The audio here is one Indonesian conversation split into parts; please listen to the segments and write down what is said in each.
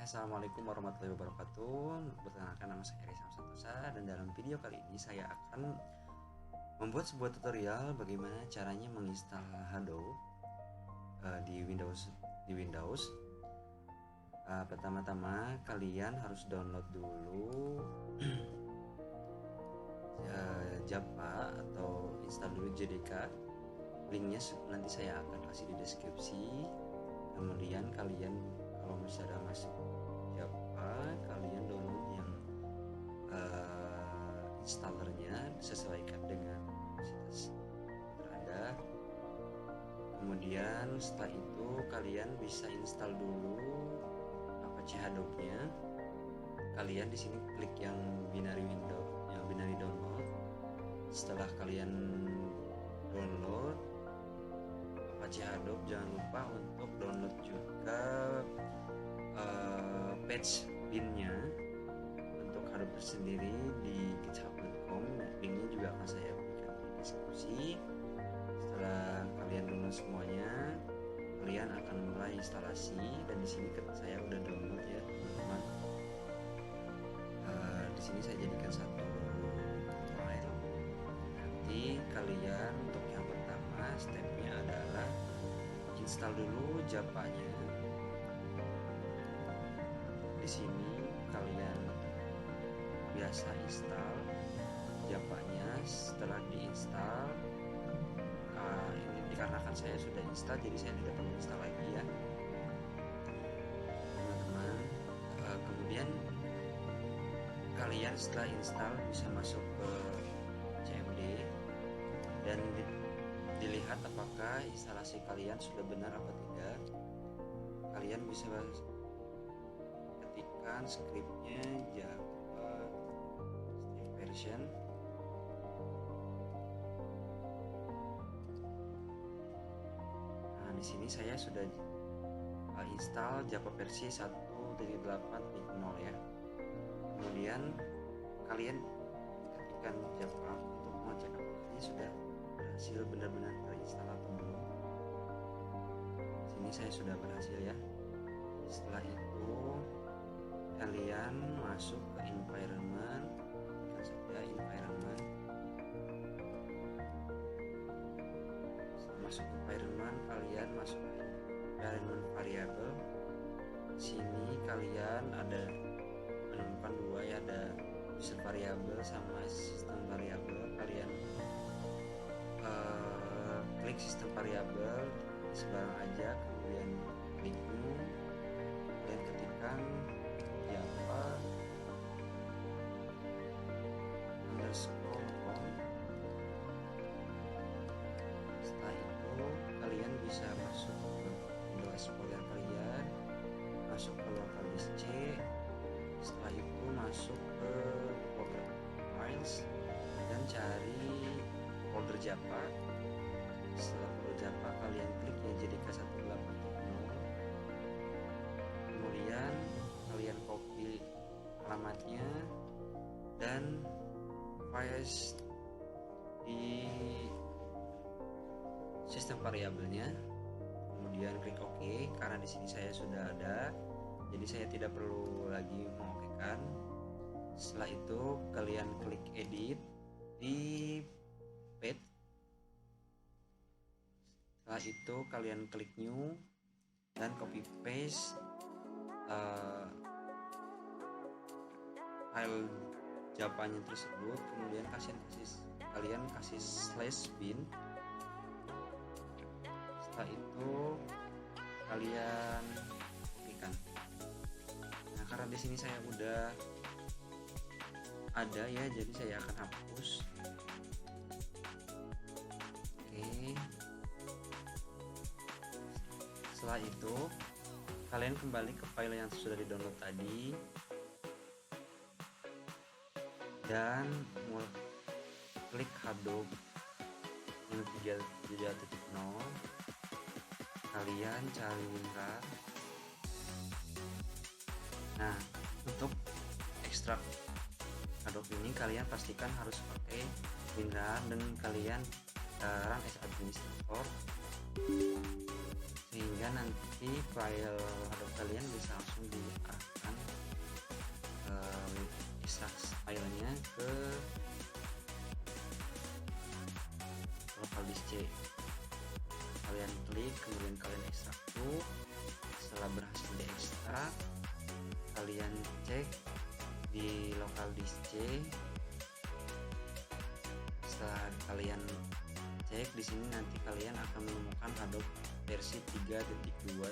Assalamualaikum warahmatullahi wabarakatuh. Perkenalkan, nama saya Reza Santosa, dan dalam video kali ini saya akan membuat sebuah tutorial bagaimana caranya menginstal Adobe di Windows. Pertama-tama kalian harus download dulu Java atau install dulu JDK. Linknya nanti saya akan kasih di deskripsi. Kemudian kalian kalau misalnya masuk Java, kalian download yang installernya sesuaikan dengan kapasitas Anda. Kemudian setelah itu kalian bisa install dulu Apache Hadoop-nya. Kalian di sini klik yang binary download. Setelah kalian download Apache Hadoop, jangan lupa untuk download juga patch bin-nya untuk Hadoop sendiri di github.com. Linknya juga akan saya berikan di deskripsi. Setelah kalian download semuanya, kalian akan mulai instalasi, dan di sini saya udah download ya teman-teman. Di sini saya jadikan satu file. Nanti kalian untuk yang pertama stepnya adalah install dulu Java-nya. Di sini kalian biasa install Java-nya. Setelah diinstal, ini dikarenakan saya sudah install, jadi saya tidak perlu install lagi ya teman-teman. Kemudian kalian setelah install bisa masuk ke CMD dan dilihat apakah instalasi kalian sudah benar apa tidak. Kalian bisa ketikkan scriptnya Java Step version. Nah, di sini saya sudah install Java versi 1.8.0 ya. Kemudian kalian ketikkan Java untuk mengecek apakah ini sudah berhasil benar-benar terinstall atau belum. Sini saya sudah berhasil ya. Setelah itu kalian masuk ke environment, ketikkan saja environment. Setelah masuk ke environment, kalian masuk ke environment variable. Sini kalian ada menemukan dua ya, ada user variable sama sistem variable. Kalian klik sistem variable sebarang aja, kemudian klik new, kalian ketikkan Java _on. Setelah itu kalian bisa masuk ke Windows Explorer kalian, masuk ke local disk C. Setelah itu masuk ke folder files dan cari folder Java. Setelah folder Java kalian klik ya JDK 1.8.0. Kemudian kalian copy alamatnya dan paste di sistem variabelnya. Kemudian klik OK, karena di sini saya sudah ada, jadi saya tidak perlu lagi mengokekan. Setelah itu kalian klik edit di path. Setelah itu kalian klik new dan copy paste file Java-nya tersebut. Kemudian kalian kasih /bin. Setelah itu kalian kopikan. Nah, karena di sini saya udah ada ya, jadi saya akan hapus. Oke. Setelah itu kalian kembali ke file yang sudah di-download tadi dan klik Hadoop yang 3.0. Kalian cari WinRAR. Nah, untuk ekstrak Hadoop ini kalian pastikan harus pakai WinRAR dan kalian run as administrator, sehingga nanti file Hadoop kalian bisa langsung diarahkan kemudian kalian ekstrak dulu. Setelah berhasil diekstrak, kalian cek di local disk C. Setelah kalian cek di sini, nanti kalian akan menemukan Hadoop versi 3.2.0.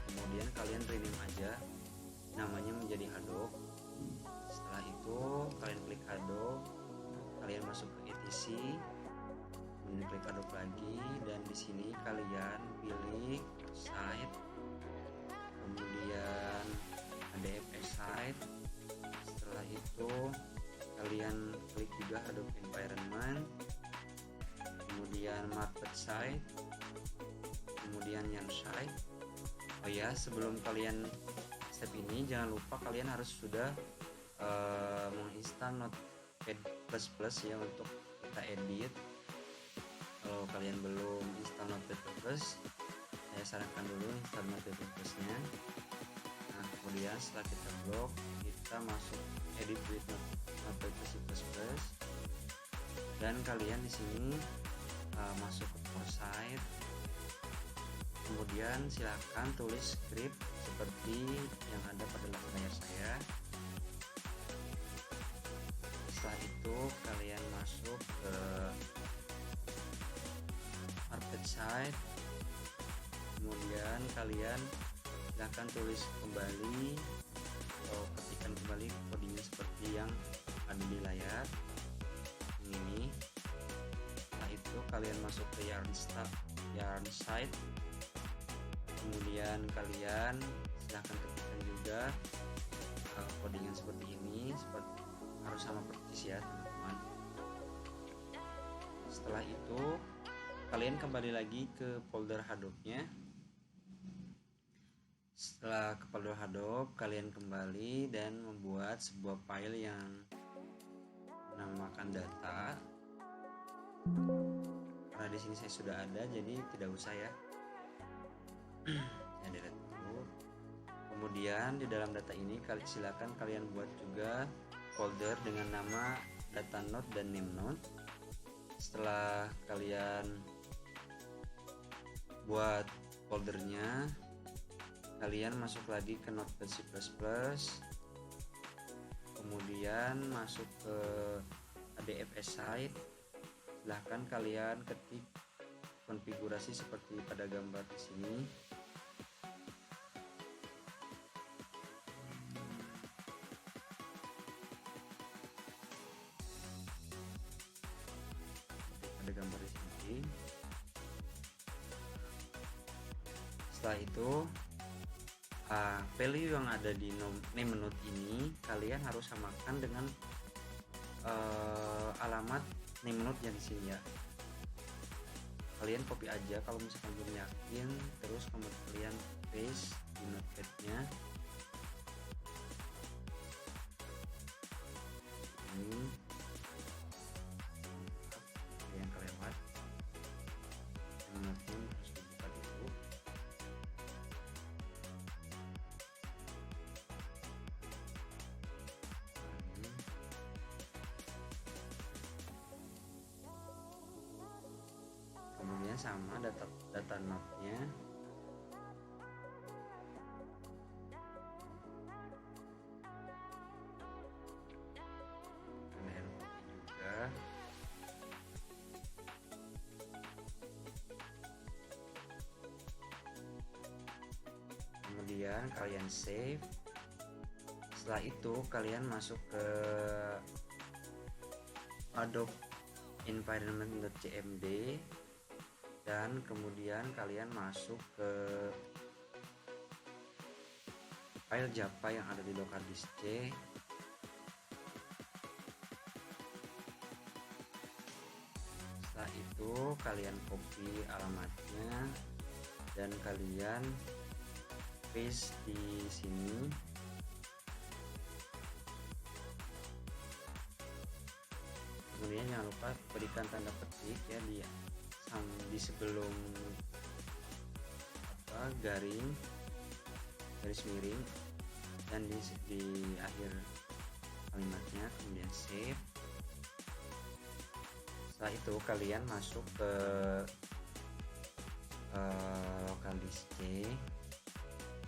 Kemudian kalian rename aja namanya menjadi Hadoop. Setelah itu kalian klik Hadoop, kalian masuk ke etc, kemudian klik Hadoop lagi, dan di sini kalian pilih site, kemudian ADFS site. Setelah itu kalian klik juga Hadoop environment, kemudian market site, kemudian yarn site. Oh ya, sebelum kalian step ini jangan lupa kalian harus sudah menginstal Notepad++ ya untuk kita edit. Kalau kalian belum install Notepad++, saya sarankan dulu install Notepad++-nya. Nah, kemudian setelah kita blok, kita masuk edit with Notepad++, dan kalian di sini masuk ke foresight. Kemudian silakan tulis script seperti yang ada pada layar saya. Setelah itu kalian masuk ke market site, kemudian kalian silakan tulis kembali atau ketikkan kembali kodenya seperti yang ada di layar ini. Setelah itu kalian masuk ke yarn site, kemudian kalian silahkan ketikkan juga codingan seperti ini, harus sama persis ya teman-teman. Setelah itu kalian kembali lagi ke folder Hadoop-nya. Setelah ke folder Hadoop, kalian kembali dan membuat sebuah file yang menamakan data. Karena di sini saya sudah ada, jadi tidak usah ya. Saya delete dulu. Kemudian di dalam data ini silakan kalian buat juga folder dengan nama data node dan name node. Setelah kalian buat foldernya, kalian masuk lagi ke Notepad++, kemudian masuk ke ADFS site. Silahkan kalian ketik konfigurasi seperti pada gambar di sini. Ada gambar di sini. Setelah itu value yang ada di name node ini kalian harus samakan dengan alamat name node yang di sini ya. Kalian copy aja kalau misalkan belum yakin, terus kemudian kalian paste di notepad-nya. Ini yang kelewat, notepad harus dibuka dulu. Kemudian sama data node-nya. Kalian copy juga. Kemudian kalian save. Setelah itu kalian masuk ke Hadoop environment.cmd, dan kemudian kalian masuk ke file Java yang ada di local disk C. Setelah itu kalian copy alamatnya dan kalian paste di sini. Kemudian jangan lupa berikan tanda petik ya di sebelum garis miring, dan di akhir kalimatnya. Kemudian save. Setelah itu kalian masuk ke localdisk C,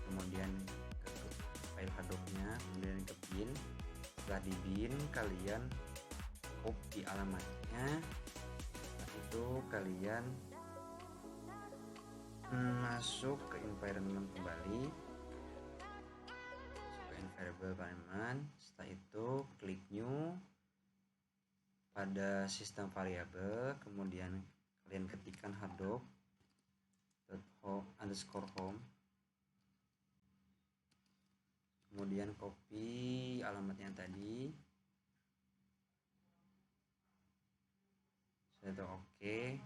kemudian ke file Adobe-nya, kemudian ke bin. Setelah di bin kalian copy alamatnya, itu kalian masuk ke environment kembali, masuk ke environment. Setelah itu klik new pada sistem variabel, kemudian kalian ketikkan Hadoop_home, kemudian copy alamatnya tadi. Setelah itu oke.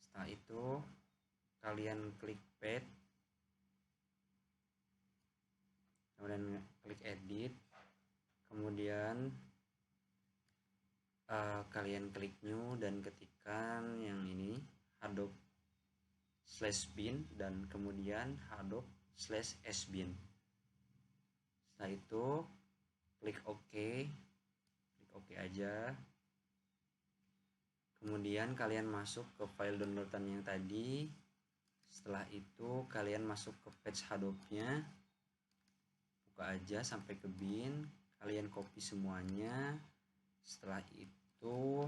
Setelah itu kalian klik paste, kemudian klik edit, kemudian kalian klik new dan ketikkan yang ini Hadoop/bin dan kemudian Hadoop/sbin. Setelah itu klik OK aja. Kemudian kalian masuk ke file downloadan yang tadi. Setelah itu kalian masuk ke page Hadoop-nya, buka aja sampai ke bin, kalian copy semuanya. Setelah itu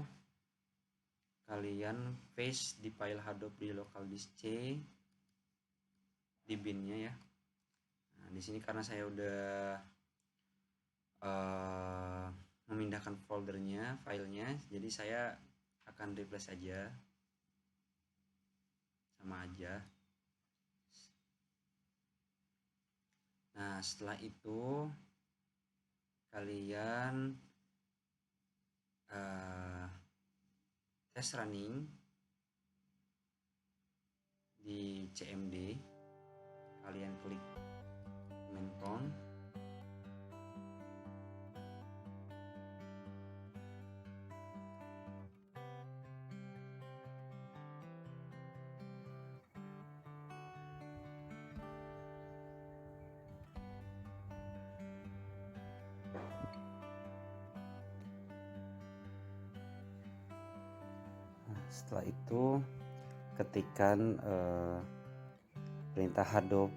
kalian paste di file Hadoop di localdisk C di binnya ya. Nah, di sini karena saya udah memindahkan foldernya, filenya, jadi saya akan replace aja, sama aja. Nah, setelah itu kalian tes running di CMD, kalian klik command prompt, setelah itu ketikkan perintah Hadoop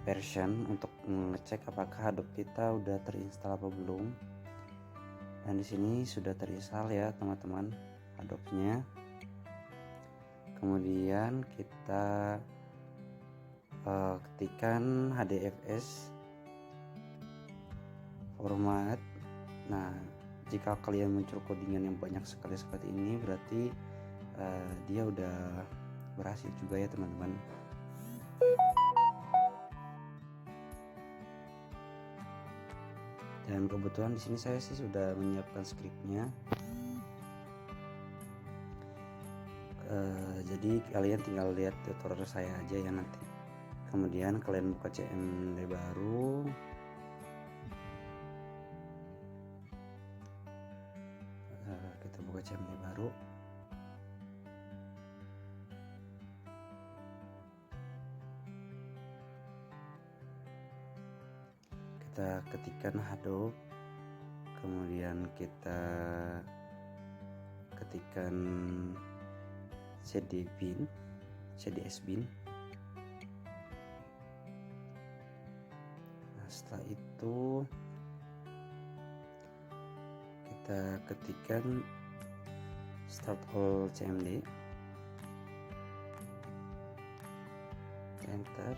version untuk mengecek apakah Hadoop kita udah terinstall apa belum. Dan di sini sudah terinstall ya teman-teman Hadoop-nya. Kemudian kita ketikkan HDFS format. Nah, jika kalian muncul codingan yang banyak sekali seperti ini, berarti dia udah berhasil juga ya teman-teman. Dan kebetulan di sini saya sih sudah menyiapkan skripnya. Jadi kalian tinggal lihat tutorial saya aja ya nanti. Kemudian kalian buka CMD baru. Kita buka CMD baru. Kita ketikkan Hadoop, kemudian kita ketikkan CDS-bin. Nah, setelah itu kita ketikkan start all CMD, enter.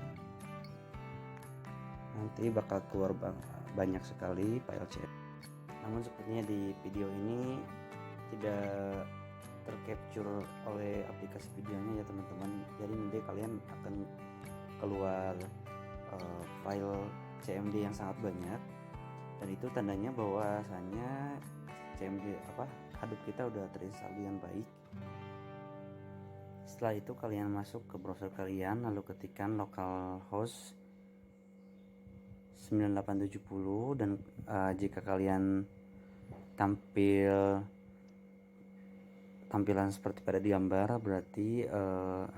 Nanti bakal keluar banyak sekali file CMD. Namun sepertinya di video ini tidak tercapture oleh aplikasi videonya ya teman-teman. Jadi nanti kalian akan keluar file CMD yang sangat banyak, dan itu tandanya bahwasanya CMD Hadoop kita udah terinstall dengan baik. Setelah itu kalian masuk ke browser kalian, lalu ketikkan localhost 9870, dan jika kalian tampilan seperti pada di gambar, berarti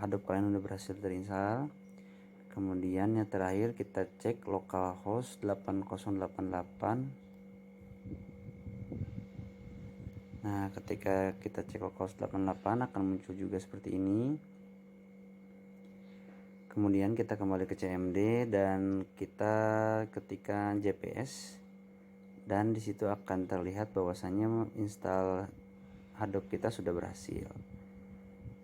Hadoop kalian udah berhasil terinstall. Kemudian yang terakhir kita cek localhost 8088. Nah, ketika kita cek localhost 88 akan muncul juga seperti ini. Kemudian kita kembali ke CMD dan kita ketikkan JPS, dan disitu akan terlihat bahwasannya install Hadoop kita sudah berhasil.